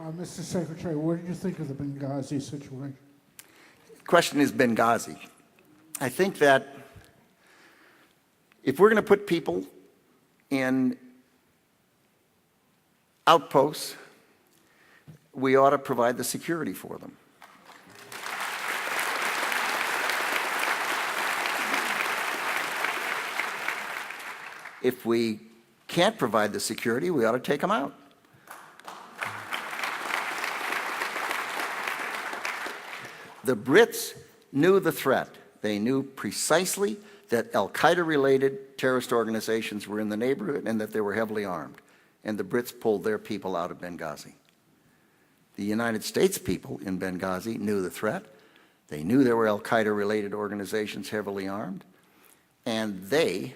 Mr. Secretary, what did you think of the Benghazi situation? The question is Benghazi. I think that if we're going to put people in outposts, we ought to provide the security for them. If we can't provide the security, we ought to take them out. The Brits knew the threat. They knew precisely that al-Qaeda-related terrorist organizations were in the neighborhood and that they were heavily armed. And the Brits pulled their people out of Benghazi. The United States people in Benghazi knew the threat. They knew there were al-Qaeda-related organizations heavily armed. And they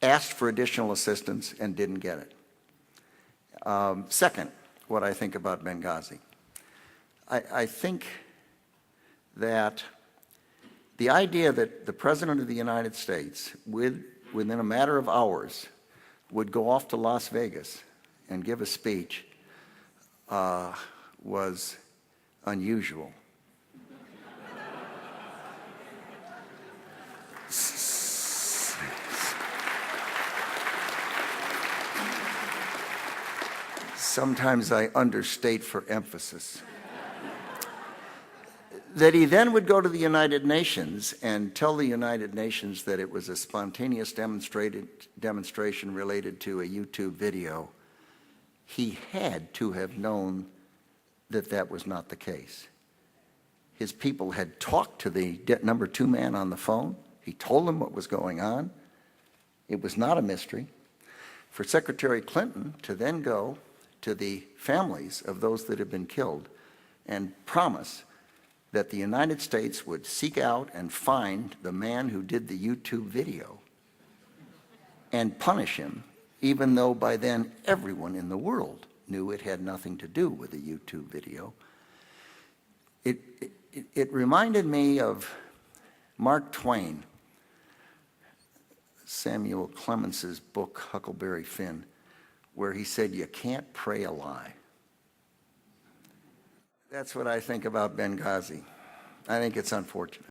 asked for additional assistance and didn't get it. Second, what I think about Benghazi. I think that the idea that the President of the United States, within a matter of hours, would go off to Las Vegas and give a speech was unusual. Sometimes I understate for emphasis. That he then would go to the United Nations and tell the United Nations that it was a spontaneous demonstration related to a YouTube video. He had to have known that that was not the case. His people had talked to the number 2 man on the phone. He told them what was going on. It was not a mystery. For Secretary Clinton to then go to the families of those that had been killed and promise that the United States would seek out and find the man who did the YouTube video and punish him, even though by then everyone in the world knew it had nothing to do with the YouTube video. It reminded me of Mark Twain, Samuel Clemens's book, Huckleberry Finn, where he said, "You can't pray a lie." That's what I think about Benghazi. I think it's unfortunate.